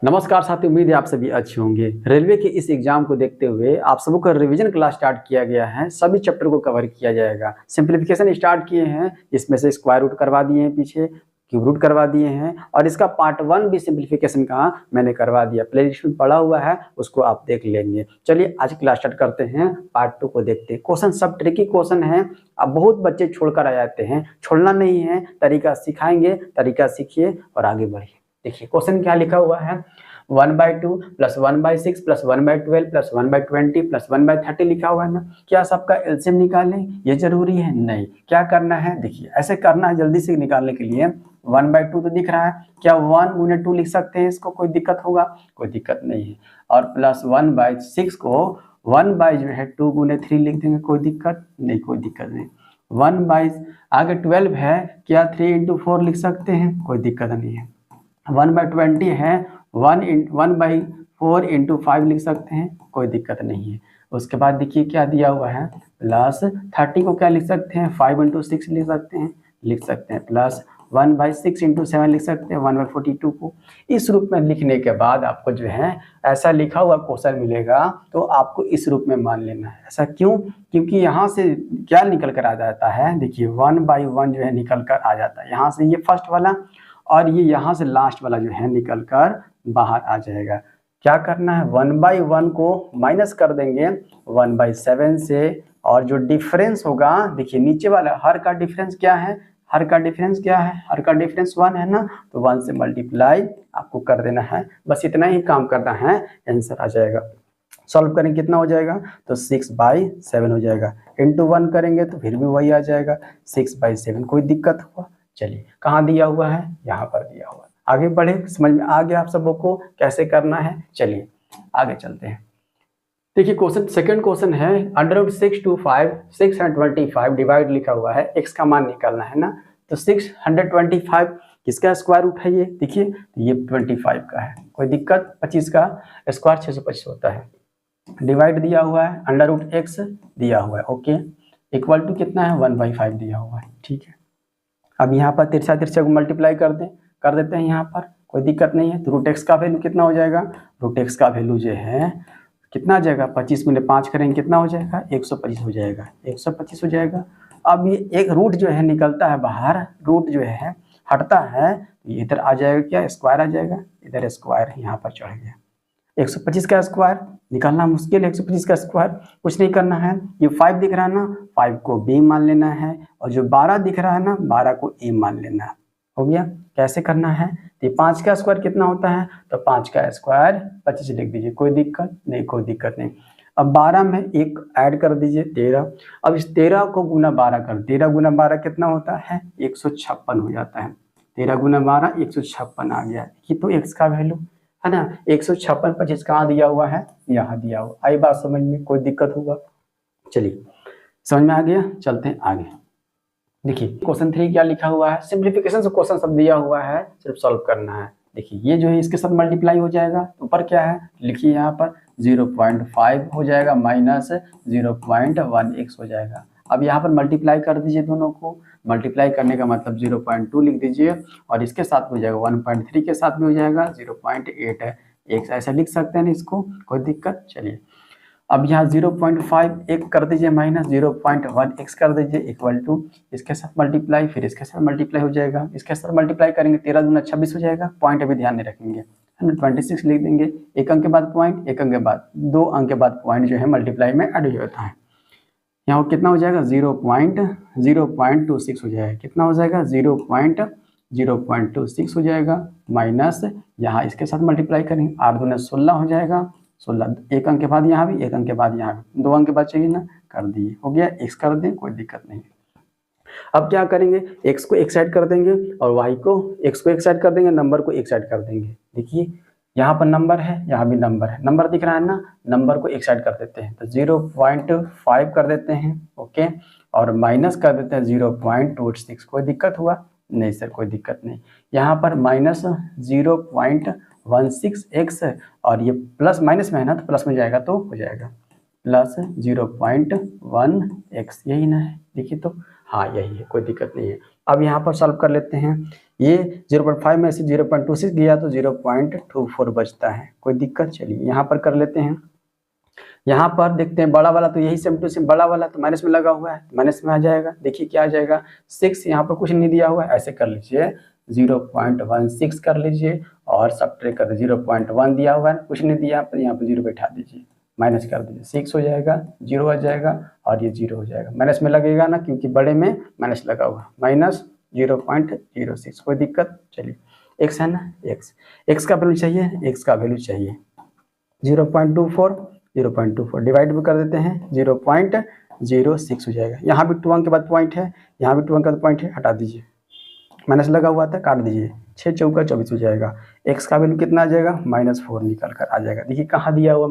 नमस्कार साथियों, उम्मीद है आप सभी अच्छे होंगे। रेलवे के इस एग्जाम को देखते हुए आप सबों का रिवीजन क्लास स्टार्ट किया गया है। सभी चैप्टर को कवर किया जाएगा। सिंप्लीफिकेशन स्टार्ट किए हैं, इसमें से स्क्वायर रूट करवा दिए हैं, पीछे क्यूब रूट करवा दिए हैं और इसका पार्ट 1 भी सिंप्लीफिकेशन का मैंने करवा दिया। प्ले लिस्ट में पड़ा हुआ है, उसको आप देख लेंगे। चलिए आज क्लास स्टार्ट करते हैं। पार्ट 2 को देखते हैं। क्वेश्चन सब ट्रिकी क्वेश्चन है। अब बहुत बच्चे छोड़कर आ जाते हैं, छोड़ना नहीं है, तरीका सिखाएंगे, तरीका सीखिए और आगे बढ़िए। देखिए क्वेश्चन क्या लिखा हुआ है, 1/2 प्लस 1/6 प्लस 1/12 प्लस 1/20 प्लस 1/30 लिखा हुआ है ना। क्या सबका एलसीएम निकालें, ये जरूरी है? नहीं। क्या करना है, देखिए ऐसे करना है जल्दी से निकालने के लिए। 1/2 तो दिख रहा है, क्या 1 गुने 2 लिख सकते हैं इसको? कोई दिक्कत होगा? कोई दिक्कत नहीं है। और प्लस 1/6 को 1/2 गुने 3 लिख देंगे, कोई दिक्कत नहीं, कोई दिक्कत नहीं। 1/आगे 12 है, क्या 3 × 4 लिख सकते हैं? कोई दिक्कत नहीं है। 1/20 है, 1/4 × 5 लिख सकते हैं, कोई दिक्कत नहीं है। उसके बाद देखिए क्या दिया हुआ है, प्लस 30 को क्या लिख सकते हैं, 5 × 6 लिख सकते हैं, प्लस 1/6 × 7 लिख सकते हैं, 1/42 को। इस रूप में लिखने के बाद आपको जो है ऐसा लिखा हुआ क्वेश्चन मिलेगा, तो आपको इस रूप में मान लेना है। ऐसा क्यों? क्योंकि यहाँ से क्या निकल कर आ जाता है, देखिए 1/1 जो है निकल कर आ जाता है। यहाँ से ये फर्स्ट वाला और ये यहाँ से लास्ट वाला जो है निकल कर बाहर आ जाएगा। क्या करना है, 1/1 को माइनस कर देंगे 1/7 से, और जो डिफरेंस होगा, देखिए नीचे वाला हर का डिफरेंस क्या है, हर का डिफरेंस 1 है ना, तो 1 से मल्टीप्लाई आपको कर देना है। बस इतना ही काम करना है, आंसर आ जाएगा। सॉल्व करेंगे कितना हो जाएगा, तो 6/7 हो जाएगा। इंटू 1 करेंगे तो फिर भी वही आ जाएगा 6/7। कोई दिक्कत हुआ? चलिए कहाँ दिया हुआ है, यहाँ पर दिया हुआ है। आगे बढ़े, समझ में आ गया आप सबों को कैसे करना है। चलिए आगे चलते हैं। देखिए क्वेश्चन, सेकंड क्वेश्चन है, √6 to 5 625 डिवाइड लिखा हुआ है, x का मान निकालना है ना। तो 625 किसका स्क्वायर रूट है, ये देखिए ये 25 का है, कोई दिक्कत? 25 का स्क्वायर 625 होता है। डिवाइड दिया हुआ है, √x दिया हुआ है, ओके, इक्वल टू कितना है, 1/5 दिया हुआ है, ठीक है। अब यहाँ पर तिरछा को मल्टीप्लाई कर देते हैं यहाँ पर, कोई दिक्कत नहीं है। तो √x का वैल्यू कितना हो जाएगा, √x का वैल्यू जो है कितना आ जाएगा, 25 × 5 करेंगे कितना हो जाएगा, 125 हो जाएगा, 125 हो जाएगा। अब ये एक रूट जो है निकलता है बाहर, रूट जो है हटता है, ये इधर आ जाएगा, क्या स्क्वायर आ जाएगा, इधर स्क्वायर यहाँ पर चढ़ गया। 125 का स्क्वायर निकालना मुश्किल है, 125 का स्क्वायर कुछ नहीं करना है। ये 5 दिख रहा है ना, 5 को b मान लेना है, और जो 12 दिख रहा है ना, 12 को a मान लेना है। हो गया? कैसे करना है, तो 5 का स्क्वायर कितना होता है, तो 5 का स्क्वायर 25 लिख दीजिए, कोई दिक्कत नहीं, कोई दिक्कत नहीं। अब 12 में एक ऐड कर दीजिए 13। अब इस 13 को गुना 12 कर, 13 × 12 कितना होता है, 156 हो जाता है। 13 × 12 156 आ गया। ये तो x का वैल्यू है ना, 156 25 कहाँ दिया हुआ है, यहाँ दिया हुआ। आई बात समझ में, कोई दिक्कत होगा? चलिए समझ में आ गया, चलते हैं आगे। देखिए क्वेश्चन 3 क्या लिखा हुआ है, सिंप्लीफिकेशन से क्वेश्चन सब दिया हुआ है, सिर्फ सॉल्व करना है। देखिए ये जो है इसके साथ मल्टीप्लाई हो जाएगा, ऊपर क्या है लिखिए, यहाँ पर 0.5 हो जाएगा माइनस 0.1x हो जाएगा। अब यहाँ पर मल्टीप्लाई कर दीजिए, दोनों को मल्टीप्लाई करने का मतलब 0.2 लिख दीजिए, और इसके साथ हो जाएगा 1.3 के साथ भी हो जाएगा 0.8 है, एक ऐसा लिख सकते हैं इसको, कोई दिक्कत? चलिए अब यहाँ 0.5 एक कर दीजिए माइनस 0.1x कर दीजिए, इक्वल टू इसके साथ मल्टीप्लाई, फिर इसके साथ मल्टीप्लाई हो जाएगा, इसके साथ मल्टीप्लाई करेंगे 13 दूना 26 हो जाएगा। पॉइंट अभी ध्यान नहीं रखेंगे, है ना, 26 लिख देंगे, एक अंक के बाद पॉइंट, एक अंक के बाद 2 अंक के बाद पॉइंट जो है मल्टीप्लाई में ऐड हो जाता है। यहाँ कितना हो जाएगा, 0.26 हो जाएगा, कितना हो जाएगा 0.26 हो जाएगा, माइनस यहाँ इसके साथ मल्टीप्लाई करेंगे, 8 दूना 16 हो जाएगा, 16, एक अंक के बाद यहाँ भी, एक अंक के बाद यहाँ भी, 2 अंक के बाद चाहिए ना, कर दिए, हो गया। x कर दें, कोई दिक्कत नहीं। अब क्या करेंगे, x को एक साइड कर देंगे और y को, x को एक साइड कर देंगे, नंबर को एक साइड कर देंगे। देखिए यहाँ पर नंबर है, यहाँ भी नंबर है, नंबर दिख रहा है ना, नंबर को एक साइड कर देते हैं, तो 0.5 कर देते हैं, ओके, और माइनस कर देते हैं 0.26। कोई दिक्कत हुआ? नहीं सर, कोई दिक्कत नहीं। यहाँ पर माइनस 0.16x, और ये प्लस माइनस में है ना, तो प्लस में जाएगा तो हो जाएगा प्लस 0.1x, यही ना है। देखिए तो हाँ यही है, कोई दिक्कत नहीं है। अब यहाँ पर सॉल्व कर लेते हैं। ये 0.5 में से 0.26 गया तो 0.24 बचता है, कोई दिक्कत। चलिए यहाँ पर कर लेते हैं। यहाँ पर देखते हैं बड़ा वाला तो यही सेम टू सेम, बड़ा वाला तो माइनस में लगा हुआ है, माइनस में आ जाएगा। देखिए क्या आ जाएगा 6, यहाँ पर कुछ नहीं दिया हुआ है, ऐसे कर लीजिए 0.16 कर लीजिए और सब्ट्रैक्ट कर दीजिए। 0.1 दिया हुआ है, कुछ नहीं दिया पर यहाँ पर 0 बैठा दीजिए, माइनस कर दीजिए, 6 हो जाएगा, 0 आ जाएगा और ये 0 हो जाएगा। माइनस में लगेगा ना, क्योंकि बड़े में माइनस लगा हुआ, माइनस 0.06, कोई दिक्कत। चलिए एक्स है ना, एक्स का वैल्यू चाहिए, एक्स का वैल्यू चाहिए 0.24 डिवाइड भी कर देते हैं 0.06 हो जाएगा। यहाँ भी 2 अंक के बाद पॉइंट है, यहाँ भी 2 अंक का पॉइंट है, हटा दीजिए, माइनस लगा हुआ था, काट दीजिए, 6 चौका 24 हो जाएगा। एक्स का वैल्यू कितना आ जाएगा, -4 निकल कर आ जाएगा। देखिए कहाँ दिया हुआ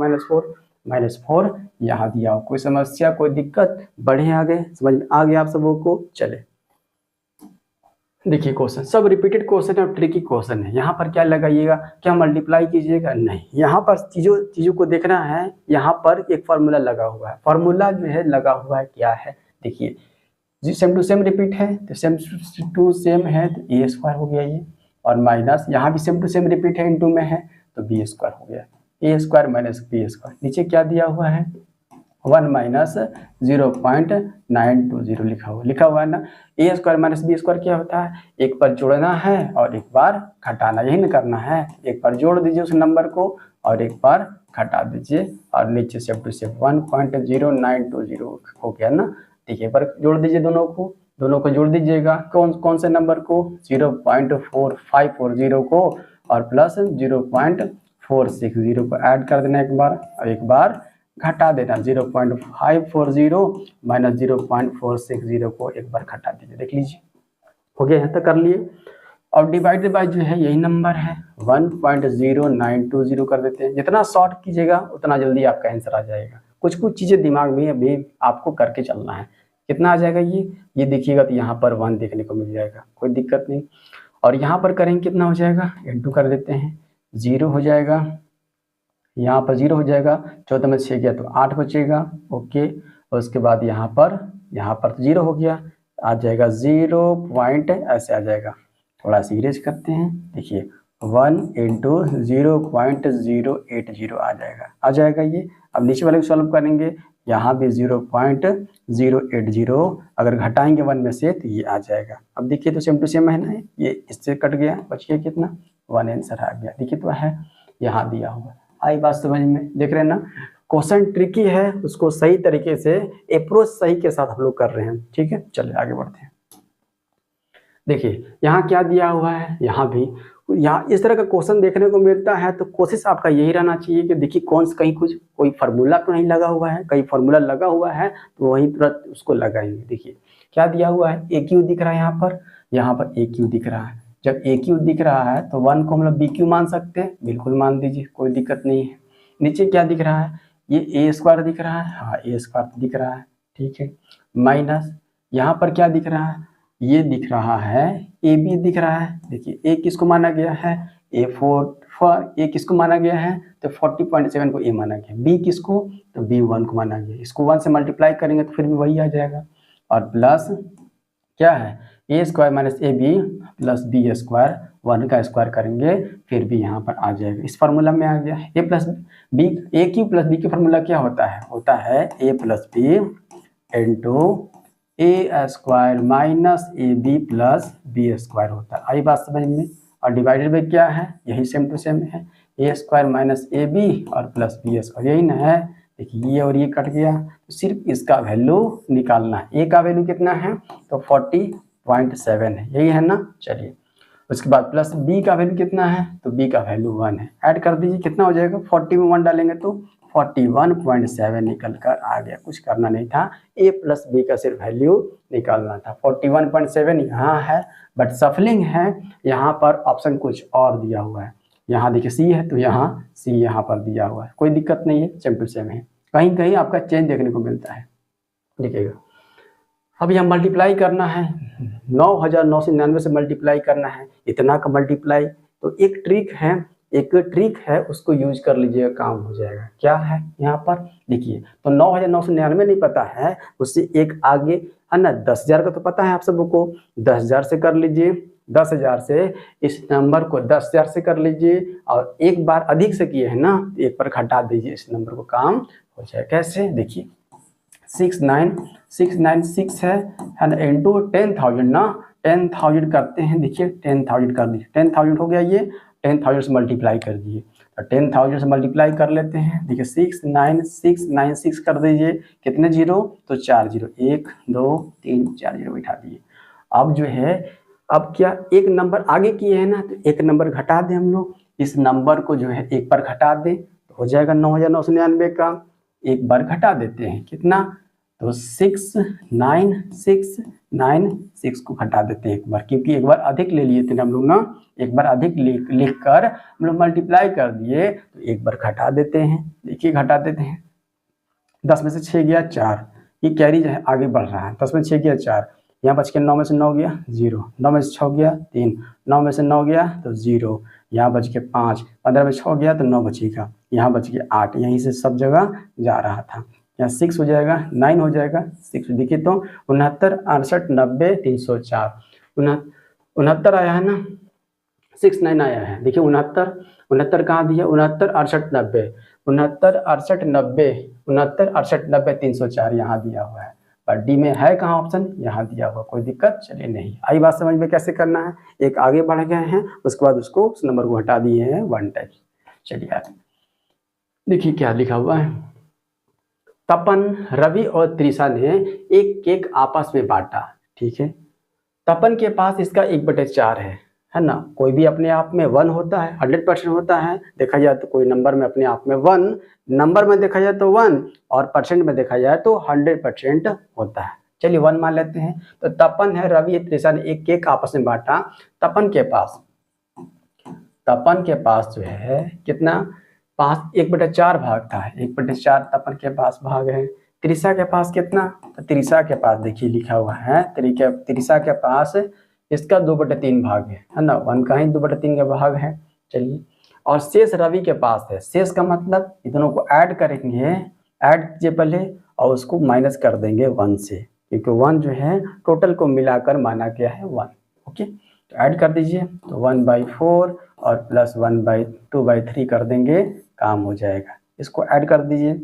-4 यहाँ दिया हुआ। कोई समस्या, कोई दिक्कत, बढ़े आगे, समझ में आ गया आप सबों को। चले देखिए क्वेश्चन सब रिपीटेड क्वेश्चन है और ट्रिकी क्वेश्चन है। यहाँ पर क्या लगाइएगा, क्या मल्टीप्लाई कीजिएगा, नहीं। यहाँ पर चीज़ों को देखना है। यहाँ पर एक फार्मूला लगा हुआ है, फार्मूला जो है लगा हुआ है क्या है, देखिए जी सेम टू सेम रिपीट है तो सेम टू सेम है तो a² हो गया ये, और माइनस यहाँ भी सेम टू सेम रिपीट है, इनटू में है तो b² हो गया, a² माइनस b²। नीचे क्या दिया हुआ है 1 माइनस 0.920 लिखा हुआ है ना। a² माइनस b² क्या होता है, एक बार जोड़ना है और एक बार घटाना, यही ना करना है। एक बार जोड़ दीजिए उस नंबर को और एक बार घटा दीजिए और नीचे सेम टू सेम 1.0920 हो गया ना। ठीक है, एक बार जोड़ दीजिए दोनों को जोड़ दीजिएगा। कौन से नंबर को, 0.4540 को और प्लस 0.460 को ऐड कर देना एक बार और एक बार घटा देना। 0.540 माइनस 0.460 को एक बार घटा दीजिए, देख लीजिए हो गया है तो कर लिए। और डिवाइडेड बाय जो है यही नंबर है 1.0920 कर देते हैं। जितना शॉर्ट कीजिएगा उतना जल्दी आपका आंसर आ जाएगा। कुछ चीज़ें दिमाग में अभी आपको करके चलना है। कितना आ जाएगा ये देखिएगा तो यहाँ पर 1 देखने को मिल जाएगा, कोई दिक्कत नहीं। और यहाँ पर करेंगे कितना हो जाएगा, इंटू कर देते हैं, 0 हो जाएगा, यहाँ पर 0 हो जाएगा, 14 में 6 गया तो 8 बचेगा। ओके, और उसके बाद यहाँ पर तो 0 हो गया, आ जाएगा 0 पॉइंट ऐसे आ जाएगा। थोड़ा सा इरेज करते हैं, देखिए 1 × 0.080 आ जाएगा ये। अब नीचे वाले को सॉल्व करेंगे, यहाँ भी 0.080 अगर घटाएंगे 1 में से तो ये आ जाएगा। अब देखिए तो सेम टू सेम है ना, ये इससे कट गया, बच गया कितना 1 आंसर आ गया। देखिए तो है यहाँ दिया हुआ। आई बात समझ में, देख रहे हैं ना। क्वेश्चन ट्रिकी है, उसको सही तरीके से अप्रोच सही के साथ हम लोग कर रहे हैं। ठीक है, चलिए आगे बढ़ते हैं। देखिए यहाँ क्या दिया हुआ है, यहाँ इस तरह का क्वेश्चन देखने को मिलता है तो कोशिश आपका यही रहना चाहिए कि देखिए कहीं कोई फार्मूला तो नहीं लगा हुआ है। कहीं फार्मूला लगा हुआ है तो वहीं तुरंत उसको लगाएंगे। देखिए क्या दिया हुआ है, AQ दिख रहा है, यहाँ पर AQ दिख रहा है। जब AQ दिख रहा है तो 1 को हम लोग BQ मान सकते हैं, बिल्कुल मान दीजिए, कोई दिक्कत नहीं है। नीचे क्या दिख रहा है, ये A² दिख रहा है, हाँ A² दिख रहा है, ठीक है। माइनस यहाँ पर क्या दिख रहा है, ये दिख रहा है AB दिख रहा है। देखिए A किसको माना गया है, A किसको माना गया है तो 40.7 को A माना गया। B किसको, तो B 1 को माना गया। इसको 1 से मल्टीप्लाई करेंगे तो फिर भी वही आ जाएगा। और प्लस क्या है, A² minus AB plus B², 1 का स्क्वायर करेंगे फिर भी यहाँ पर आ जाएगा। इस फार्मूला में आ गया। A plus B, AQ plus B का फार्मूला क्या होता है A plus B into A² minus AB plus B² होता है। आई बात समझ में। और डिवाइडेड बाई क्या है, यही सेम टू सेम है, A² माइनस AB और प्लस B², यही ना है। देखिए ये और ये कट गया, तो सिर्फ इसका वैल्यू निकालना है। A का वैल्यू कितना है तो 40.7 है, यही है ना। चलिए उसके बाद प्लस B का वैल्यू कितना है तो B का वैल्यू 1 है। ऐड कर दीजिए, कितना हो जाएगा, 40 में 1 डालेंगे तो 41.7 निकल कर आ गया। कुछ करना नहीं था, A प्लस B का सिर्फ वैल्यू निकालना था। 41.7 यहाँ है, बट सफलिंग है, यहाँ पर ऑप्शन कुछ और दिया हुआ है। यहाँ देखिए C है तो यहाँ C यहाँ पर दिया हुआ है, कोई दिक्कत नहीं है, सेम टू सेम है। कहीं कहीं आपका चेंज देखने को मिलता है, देखिएगा। अब यहाँ मल्टीप्लाई करना है, 9,999 से मल्टीप्लाई करना है, इतना का मल्टीप्लाई। तो एक ट्रिक है उसको यूज कर लीजिएगा, काम हो जाएगा। क्या है यहाँ पर देखिए, तो 9,999 नहीं पता है, उससे एक आगे है ना। 10,000 का तो पता है आप सबको, 10,000 से कर लीजिए, 10,000 से इस नंबर को 10,000 से कर लीजिए, और एक बार अधिक से किए है ना, तो एक बार घटा दीजिए, इस नंबर को काम हो जाए। कैसे, देखिए 69696 है ना, इंटू 10,000 ना, 10,000 करते हैं, देखिए 10,000 कर दीजिए, 10,000 हो गया, ये 10,000 से मल्टीप्लाई कर दीजिए, तो 10,000 से मल्टीप्लाई कर लेते हैं, देखिए 69696 कर दीजिए, कितने जीरो, तो 4 जीरो, 1 2 3 4 जीरो बैठा दिए। अब जो है, अब क्या एक नंबर आगे किए हैं ना, तो एक नंबर घटा दें हम लोग, इस नंबर को जो है एक बार घटा दें, तो हो जाएगा 9,999 का, एक बार घटा देते हैं, कितना, तो 69696 को घटा देते हैं एक बार, क्योंकि एक बार अधिक ले लिए थे हम लोग ना, एक बार अधिक लिख कर हम लोग मल्टीप्लाई कर दिए, तो एक बार घटा देते हैं, देखिए घटा देते हैं, 10 में से 6 गया 4, ये कैरी जो है आगे बढ़ रहा है, 10 में 6 गया 4, यहाँ बच के 9 में से 9 गया 0, 9 में से 6 गया 3, 9 में से 9 गया तो 0, यहाँ बच के 5, 15 में 6 गया तो 9 बचेगा, यहाँ बच गया 8, यहीं से सब जगह जा रहा था, यहाँ 6 हो जाएगा, 9 हो जाएगा, 6 देखिए तो 69 68 90 304, 69 आया है ना, 69 आया है, देखिए 69 कहाँ दिया, 69 68 90, 69 68 90, 69 68 90 304 यहाँ दिया हुआ है, पर डी में है कहाँ ऑप्शन, यहाँ दिया हुआ, कोई दिक्कत चलिए नहीं आई। बात समझ में कैसे करना है, एक आगे बढ़ गए हैं, उसके बाद उसको उस नंबर को हटा दिए हैं 1 टाइप। चलिए आगे देखिए क्या लिखा हुआ है, तपन, रवि और त्रिशा ने एक केक आपस में बांटा, ठीक है। तपन के पास इसका 1/4 है ना, कोई भी अपने आप में 1 होता है, 100% होता है, देखा जाए तो कोई नंबर में अपने आप में 1, नंबर में देखा जाए तो 1, और परसेंट में देखा जाए तो 100% होता है। चलिए 1 मान लेते हैं। तो तपन है, रवि त्रिशा ने एक केक आपस में बांटा, तपन के पास जो है कितना, 1/4 भाग था, 1/4 तपन के पास भाग है। त्रिशा के पास कितना, तो त्रिशा के पास देखिए लिखा हुआ है, त्रिशा के पास इसका 2/3 भाग है ना, 1 का ही 2/3 का भाग है। चलिए, और शेष रवि के पास है, शेष का मतलब इतनों को ऐड करेंगे, ऐड कीजिए पहले, और उसको माइनस कर देंगे 1 से, क्योंकि 1 जो है टोटल को मिलाकर माना गया है 1। ओके, तो ऐड कर दीजिए, तो 1/4 और प्लस 1/2/3 कर देंगे, काम हो जाएगा। इसको ऐड कर दीजिए,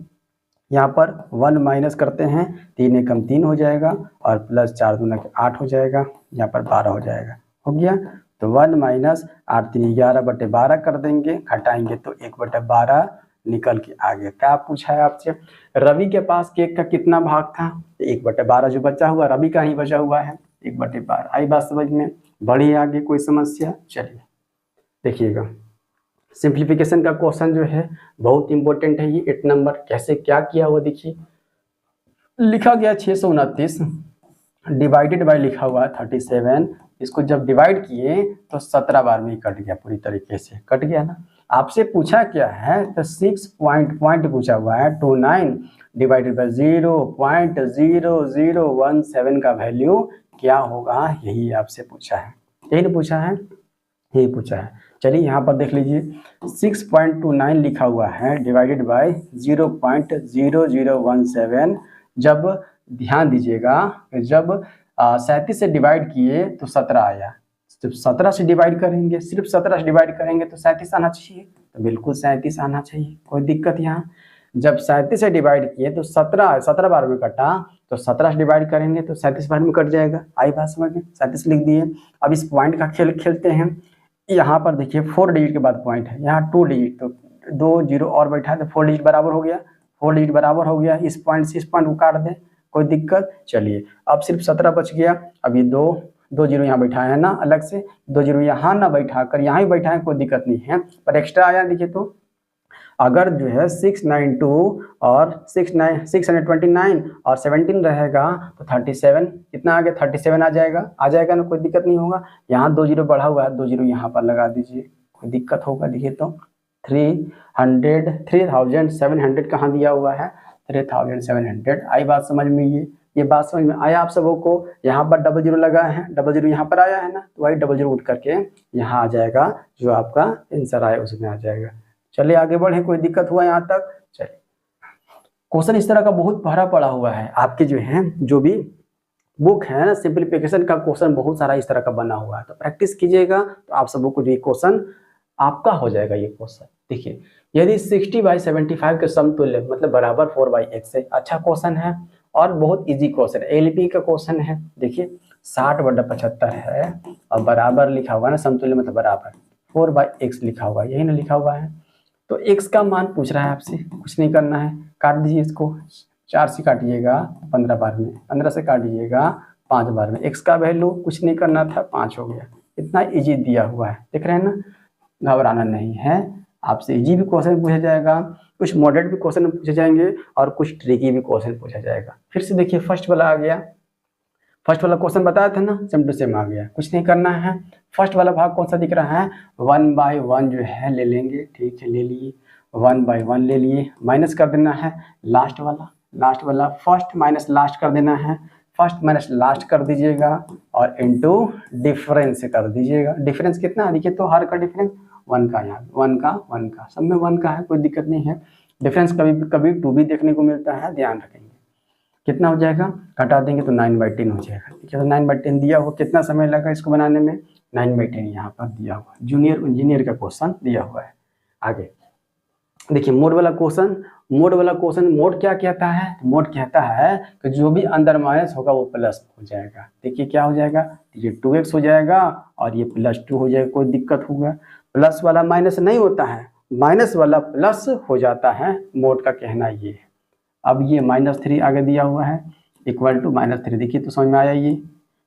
यहाँ पर 1 माइनस करते हैं, 3 एकम 3 हो जाएगा, और प्लस 4 दूना 8 हो जाएगा, यहाँ पर 12 हो जाएगा, हो गया। तो 1 माइनस 8 3 11/12 कर देंगे, घटाएंगे तो 1/12 निकल के आ गया। क्या पूछा है आपसे, रवि के पास केक का कितना भाग था, 1/12 जो बचा हुआ रवि का ही बचा हुआ है, 1/12। आई बात समझ में, बढ़िए आगे कोई समस्या। चलिए देखिएगा, सिंप्लीफिकेशन का क्वेश्चन जो है बहुत इंपॉर्टेंट है, ये 8 नंबर कैसे क्या किया हुआ देखिए, लिखा गया 629 डिवाइडेड बाय लिखा हुआ 37, इसको जब डिवाइड किए तो 17 बार में कट गया, पूरी तरीके से कट गया ना। आपसे पूछा क्या है, तो 6 पॉइंट पूछा हुआ है, 29 डिवाइडेड बाय 0.0017 का वैल्यू क्या होगा, यही आपसे पूछा है, यही ना पूछा है, यही पूछा है। चलिए यहाँ पर देख लीजिए, 6.29 लिखा हुआ है डिवाइडेड बाय 0.0017, जब ध्यान दीजिएगा, जब 37 से डिवाइड किए तो 17 आया, जब 17 से डिवाइड करेंगे, सिर्फ 17 से डिवाइड करेंगे तो 37 आना चाहिए, तो बिल्कुल 37 आना चाहिए, कोई दिक्कत यहाँ। जब 37 से डिवाइड किए तो 17 बार में कटा, तो 17 से डिवाइड करेंगे तो 37 बार में कट जाएगा। आई बात समझ में, 37 लिख दिए। अब इस पॉइंट का खेल खेलते हैं, यहाँ पर देखिए 4 डिजिट के बाद पॉइंट है, यहाँ 2 डिजिट, तो 2 जीरो और बैठा है तो 4 डिजिट बराबर हो गया, 4 डिजिट बराबर हो गया, इस पॉइंट से इस पॉइंट को काट दें, कोई दिक्कत। चलिए अब सिर्फ 17 बच गया, अब ये 2 जीरो यहाँ बैठा है ना, अलग से 2 जीरो यहाँ ना बैठा कर यहाँ ही बैठा है, कोई दिक्कत नहीं है, पर एक्स्ट्रा आया देखिए। तो अगर जो है 692 और 629 और 17 रहेगा तो 37 कितना आ गया, 37 आ जाएगा ना, कोई दिक्कत नहीं होगा। यहाँ 2 जीरो बढ़ा हुआ है, 2 जीरो यहाँ पर लगा दीजिए, कोई दिक्कत होगा देखिए। तो 3700 कहाँ दिया हुआ है, 3700। आई बात समझ में, ये बात समझ में आया आप सबों को। यहाँ पर डबल जीरो लगा है, डबल जीरो यहाँ पर आया है ना, तो वही डबल जीरो उठ करके यहाँ आ जाएगा, जो आपका आंसर आया उसमें आ जाएगा। चलिए आगे बढ़े, कोई दिक्कत हुआ यहाँ तक। चलिए क्वेश्चन इस तरह का बहुत भरा पड़ा हुआ है, आपके जो है जो भी बुक है ना, सिंप्लीफिकेशन का क्वेश्चन बहुत सारा इस तरह का बना हुआ है, तो प्रैक्टिस कीजिएगा तो आप सबको कुछ ये क्वेश्चन आपका हो जाएगा। ये क्वेश्चन देखिए, यदि 60/75 के समतुल्य मतलब बराबर 4/x है, अच्छा क्वेश्चन है और बहुत इजी क्वेश्चन है, एलपी का क्वेश्चन है। देखिए 60/75 है और बराबर लिखा हुआ है ना, समतुल्य मतलब बराबर 4/x लिखा हुआ है, यही ना लिखा हुआ है। तो x का मान पूछ रहा है आपसे, कुछ नहीं करना है, काट दीजिए इसको, 4 से काटिएगा 15 बार में, 15 से काटिएगा 5 बार में, x का वैल्यू कुछ नहीं करना था 5 हो गया। इतना इजी दिया हुआ है, देख रहे हैं ना, घबराना नहीं है। आपसे इजी भी क्वेश्चन पूछा जाएगा, कुछ मॉडरेट भी क्वेश्चन पूछे जाएंगे और कुछ ट्रिकी भी क्वेश्चन पूछा जाएगा। फिर से देखिए फर्स्ट वाला आ गया, फर्स्ट वाला क्वेश्चन बताया था ना, सेम टू सेम आ गया, कुछ नहीं करना है। फर्स्ट वाला भाग कौन सा दिख रहा है, 1/1 जो है ले लेंगे, ठीक है ले लिए, 1/1 ले लिए, माइनस कर देना है लास्ट वाला फर्स्ट माइनस लास्ट कर देना है, फर्स्ट माइनस लास्ट कर दीजिएगा और इनटू डिफरेंस कर दीजिएगा। डिफरेंस कितना है देखिए, तो हर का डिफरेंस 1 का, यहाँ 1 का सब में 1 का है, कोई दिक्कत नहीं है। डिफरेंस कभी कभी 2 भी देखने को मिलता है, ध्यान रखेंगे। कितना हो जाएगा, घटा देंगे तो 9/10 हो जाएगा, ठीक है। तो 9/10 दिया हुआ, कितना समय लगा इसको बनाने में, 9/10 यहाँ पर दिया हुआ, जूनियर इंजीनियर का क्वेश्चन दिया हुआ है। आगे देखिए मोड वाला क्वेश्चन, मोड क्या कहता है, मोड कहता है कि जो भी अंदर माइनस होगा वो प्लस हो जाएगा। देखिए क्या हो जाएगा, ये 2x हो जाएगा और ये +2 हो जाएगा, कोई दिक्कत होगा। प्लस वाला माइनस नहीं होता है, माइनस वाला प्लस हो जाता है, मोड का कहना ये है। अब ये -3 आगे दिया हुआ है, इक्वल टू -3, देखिए तो समझ में आया। ये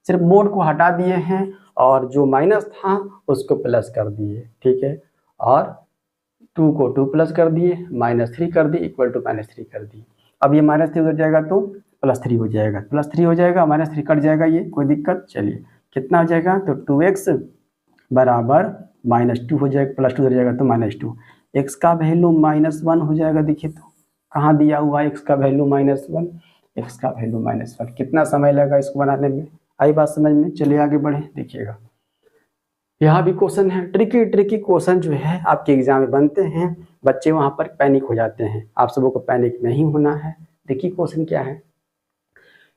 सिर्फ मोड को हटा दिए हैं और जो माइनस था उसको प्लस कर दिए, ठीक है, और 2 को 2 प्लस कर दिए, -3 कर दिए, इक्वल टू -3 कर दिए। अब ये -3 उधर जाएगा तो +3 हो जाएगा, +3 हो जाएगा, -3 कट जाएगा, ये कोई दिक्कत। चलिए कितना हो जाएगा, तो 2x बराबर -2 हो जाएगा, +2 उधर जाएगा तो -2, x का वैल्यू -1 हो जाएगा। देखिए तो कहाँ दिया हुआ है x का वैल्यू -1, x का वैल्यू -1। कितना समय लगा इसको बनाने में, आई बात समझ में। चलिए आगे बढ़े, देखिएगा यहाँ भी क्वेश्चन है, ट्रिकी क्वेश्चन जो है आपके एग्जाम में बनते हैं, बच्चे वहाँ पर पैनिक हो जाते हैं, आप सबों को पैनिक नहीं होना है। देखिए क्वेश्चन क्या है,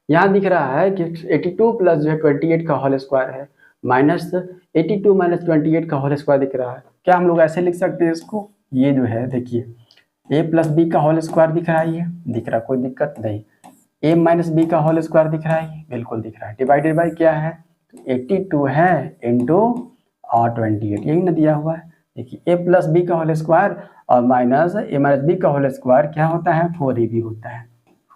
यहाँ दिख रहा है कि 82 + जो है 28 का होल स्क्वायर है, -82 - 28 का होल स्क्वायर दिख रहा है। क्या हम लोग ऐसे लिख सकते हैं इसको, ये जो है देखिए a + b का होल स्क्वायर दिख रहा है, ये दिख रहा, कोई दिक्कत नहीं। a - b का होल स्क्वायर दिख रहा है, बिल्कुल दिख रहा है। डिवाइडेड बाई क्या है, 82 है इंटू और 28, यही ना दिया हुआ है। देखिए a + b का होल स्क्वायर और -a - b का होल स्क्वायर क्या होता है, 4ab होता है,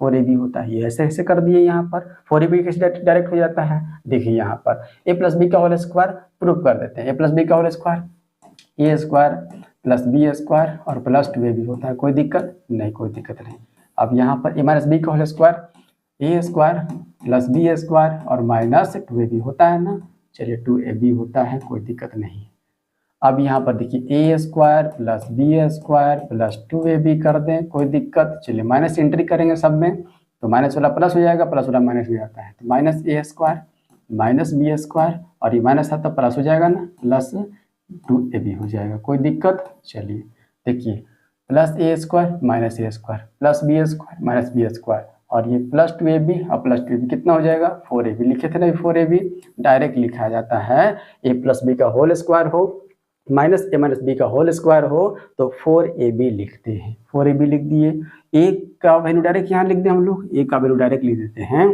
4ab होता है। ये ऐसे ऐसे कर दिए, यहाँ पर 4ab कैसे डायरेक्ट हो जाता है, देखिए यहाँ पर a + b का होल स्क्वायर प्रूफ कर देते हैं, a + b का होल स्क्वायर a² + b² और +2ab होता है, कोई दिक्कत नहीं, कोई दिक्कत नहीं। अब यहाँ पर a - b का होल स्क्वायर a² + b² और -2ab होता है ना, चलिए 2ab होता है, कोई दिक्कत नहीं। अब यहाँ पर देखिए a² + b² + 2ab कर दें, कोई दिक्कत। चलिए माइनस एंट्री करेंगे सब में, तो माइनस वाला प्लस हो जाएगा, प्लस वाला माइनस हो जाता है, तो -a² - b² और ये माइनस था तो प्लस हो जाएगा ना, +2ab हो जाएगा, कोई दिक्कत। चलिए देखिए +a² - a² + b² और ये +2ab और +2ab कितना हो जाएगा, 4ab। लिखे थे ना 4ab, डायरेक्ट लिखा जाता है, a + b का होल स्क्वायर हो -a - b का होल स्क्वायर हो तो 4ab लिखते हैं, 4ab लिख दिए। a का वैल्यू डायरेक्ट यहाँ लिख दें हम लोग, a का वैल्यू डायरेक्ट लिख देते हैं।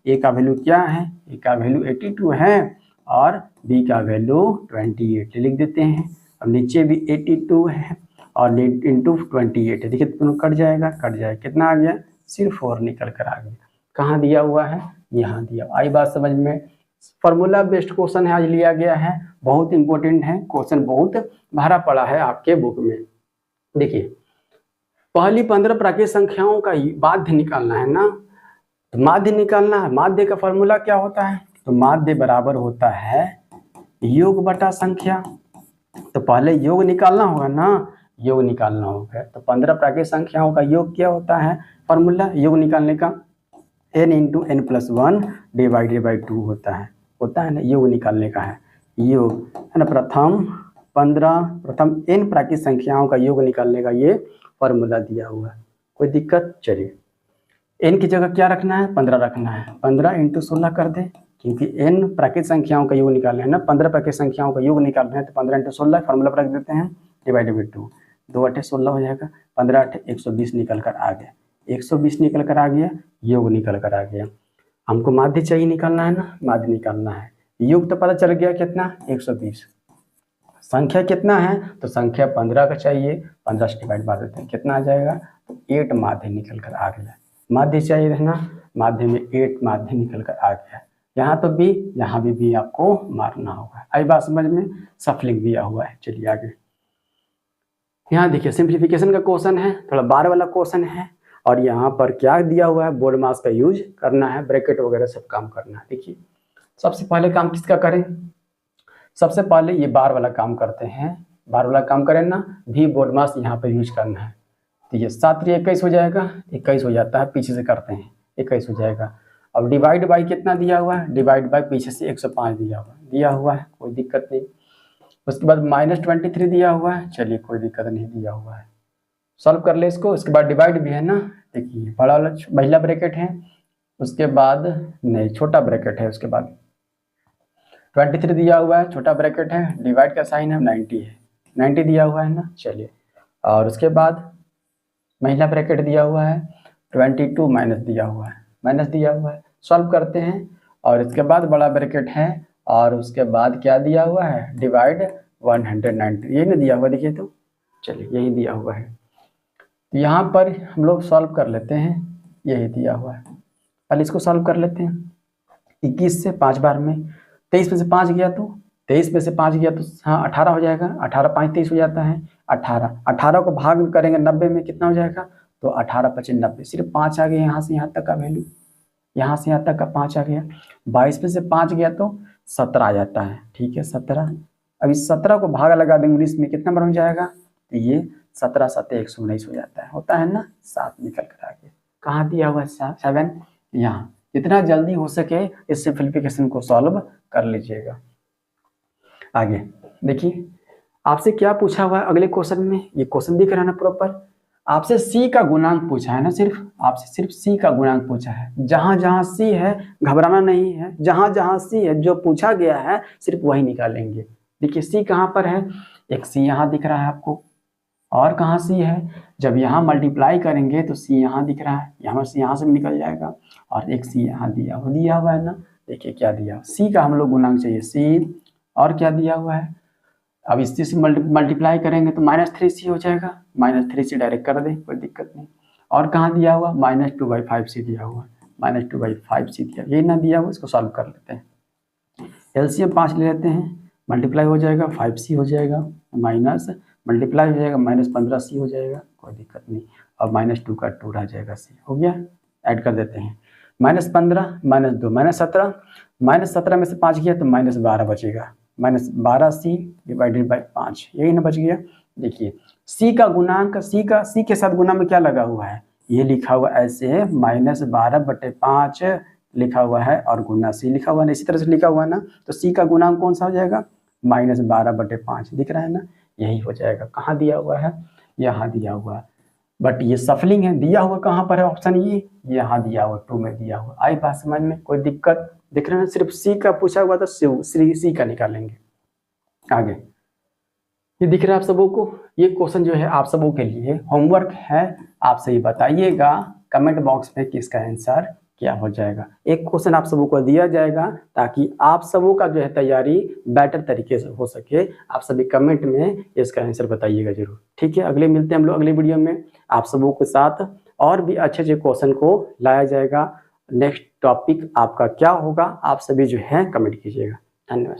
a का वैल्यू क्या है, a का वैल्यू 82 है और b का वैल्यू 28 लिख देते हैं। अब नीचे भी 82 है और इंटू 28 है, देखिए दोनों कट जाएगा, कितना आ गया, सिर्फ 4 निकल कर आ गया। कहाँ दिया हुआ है, यहाँ दिया। आई बात समझ में। फॉर्मूला बेस्ड क्वेश्चन है आज लिया गया है, बहुत इंपॉर्टेंट है क्वेश्चन, बहुत भरा पड़ा है आपके बुक में। देखिए पहली 15 प्राकृतिक संख्याओं का माध्य निकालना है ना, तो माध्य निकालना है। माध्य का फॉर्मूला क्या होता है, तो माध्य बराबर होता है योग बटा संख्या। तो पहले योग निकालना होगा ना, योग निकालना होगा, तो 15 प्राकृतिक संख्याओं का योग क्या होता है, फॉर्मूला योग निकालने का n × n + 1 डिवाइडेड बाई 2 होता है ना, योग निकालने का है, योग है ना। प्रथम n प्राकृतिक संख्याओं का योग निकालने का ये फॉर्मूला दिया हुआ है, कोई दिक्कत। चलिए n की जगह क्या रखना है, 15 रखना है। 15 इंटू 16 कर दे, क्योंकि n प्राकृत संख्याओं का योग निकालना है ना, 15 प्राकृत संख्याओं का योग निकालना है, तो 15 इंटू 16 फॉर्मूला पर रख देते हैं, डिवाइडेड बाई 2, 2 8 16 हो जाएगा, 15 8 120 निकल कर आ गया, 120 निकल कर आ गया, योग निकल कर आ गया। हमको माध्य चाहिए निकालना है ना, माध्य निकालना है। योग तो पता चल गया कितना, 120। संख्या कितना है, तो संख्या 15 का चाहिए, 15 से डिवाइड मार देते हैं, कितना आ जाएगा, तो 8 माध्य निकल कर आ गया। माध्य चाहिए रहना, माध्य में 8 माध्य निकल कर आ गया। यहाँ तो बी, यहाँ भी बी आपको मारना होगा। आई बात समझ में, सफलिंग दिया हुआ है। चलिए आगे, यहाँ देखिए सिंप्लीफिकेशन का क्वेश्चन है, थोड़ा बार वाला क्वेश्चन है, और यहाँ पर क्या दिया हुआ है, बोर्ड मास का यूज करना है, ब्रैकेट वगैरह सब काम करना है। देखिए सबसे पहले काम किसका करें, सबसे पहले ये बार वाला काम करते हैं, बार वाला काम करें ना, भी बोर्ड मास यहाँ पर यूज करना है। तो ये 7 3 21 हो जाएगा, 21 हो जाता है, पीछे से करते हैं, 21 हो जाएगा। अब डिवाइड बाई कितना दिया हुआ है, डिवाइड बाई पीछे से 105 दिया हुआ है, कोई दिक्कत नहीं। उसके बाद -23 दिया हुआ है, चलिए कोई दिक्कत नहीं, दिया हुआ है, सॉल्व कर ले इसको। उसके बाद डिवाइड भी है ना, देखिए बड़ा वाला पहला ब्रैकेट है, उसके बाद नहीं छोटा ब्रैकेट है, उसके बाद 23 दिया हुआ है, छोटा ब्रैकेट है, डिवाइड का साइन है 90 है, 90 दिया हुआ है ना। चलिए, और उसके बाद महिला ब्रैकेट दिया हुआ है, 22 माइनस दिया हुआ है, माइनस दिया हुआ है, सॉल्व करते हैं। और इसके बाद बड़ा ब्रैकेट है, और उसके बाद क्या दिया हुआ है, डिवाइड 190, यही ना दिया हुआ, देखिए तो, चलिए यही दिया हुआ है। तो यहाँ पर हम लोग सॉल्व कर लेते हैं, यही दिया हुआ है, पहले इसको सॉल्व कर लेते हैं। 21 से 5 बार में 23 में से 5 गया तो 23 में से 5 गया तो हाँ 18 हो जाएगा, 18 5 23 हो जाता है, 18 को भाग करेंगे 90 में, कितना हो जाएगा, तो 18 25 90, सिर्फ 5 आ गया, यहाँ से यहाँ तक का वैल्यू, यहाँ से यहाँ तक का 5 आ गया। 22 में से 5 गया तो 17 आ जाता है, ठीक है 17। अब इस 17 को भाग लगा देंगे 19 में, कितना बन जाएगा, तो ये 17 7 119 हो जाता है, होता है ना, 7 निकल कर आ गया। कहाँ दिया हुआ है 7, यहाँ। जितना जल्दी हो सके इस सिंप्लीफिकेशन को सॉल्व कर लीजिएगा। आगे देखिए आपसे क्या पूछा हुआ है अगले क्वेश्चन में, ये क्वेश्चन दिख रहा है ना प्रॉपर, आपसे सी का गुणांक पूछा है ना, सिर्फ आपसे सिर्फ सी का गुणांक पूछा है। जहां जहां सी है घबराना नहीं है, जहां जहां सी है जो पूछा गया है सिर्फ वही निकालेंगे। देखिए सी कहाँ पर है, एक सी यहाँ दिख रहा है आपको, और कहाँ सी है, जब यहाँ मल्टीप्लाई करेंगे तो सी यहाँ दिख रहा है, यहाँ से यहाँ से निकल जाएगा, और एक सी यहाँ दिया हुआ है ना। देखिए क्या दिया, सी का हम लोग गुणांक चाहिए, सी, और क्या दिया हुआ है, अब इस चीज से मल्टीप्लाई करेंगे तो -3c हो जाएगा, -3c डायरेक्ट कर दे, कोई दिक्कत नहीं। और कहाँ दिया हुआ, -2/5c दिया हुआ, -2/5c दिया, यही ना दिया हुआ, इसको सॉल्व कर लेते हैं। एलसीएम 5 ले लेते हैं, मल्टीप्लाई हो जाएगा 5c हो जाएगा, माइनस मल्टीप्लाई हो जाएगा -15c हो जाएगा, कोई दिक्कत नहीं, और -2 का 2 रह जाएगा, c हो गया, ऐड कर देते हैं। -15 -2 -17, -17 में से 5 गया तो -12 बचेगा, -12c डिवाइडेड बाई 5, यही ना बच गया। देखिए c का गुणांक, c के साथ गुणा में क्या लगा हुआ है, ये लिखा हुआ ऐसे है, -12/5 लिखा हुआ है, और गुना c लिखा हुआ है, इसी तरह से लिखा हुआ है ना, तो c का गुणांक कौन सा हो जाएगा, -12/5 दिख रहा है ना, यही हो जाएगा। कहाँ दिया हुआ है, यहाँ दिया हुआ है, बट ये सफलिंग है, दिया हुआ कहाँ पर है, ऑप्शन ये यहाँ दिया हुआ, 2 में दिया हुआ। आई बात समझ में, कोई दिक्कत दिख रहा है, सिर्फ सी का पूछा हुआ तो सी का निकालेंगे। आगे ये दिख रहा है आप सबों को, ये क्वेश्चन जो है आप सबों के लिए होमवर्क है, आप सही बताइएगा कमेंट बॉक्स में कि इसका आंसर क्या हो जाएगा। एक क्वेश्चन आप सबों को दिया जाएगा ताकि आप सबों का जो है तैयारी बेटर तरीके से हो सके। आप सभी कमेंट में इसका आंसर बताइएगा जरूर, ठीक है। अगले मिलते हैं हम लोग अगले वीडियो में, आप सबों के साथ और भी अच्छे अच्छे क्वेश्चन को लाया जाएगा। नेक्स्ट टॉपिक आपका क्या होगा आप सभी जो है कमेंट कीजिएगा। धन्यवाद।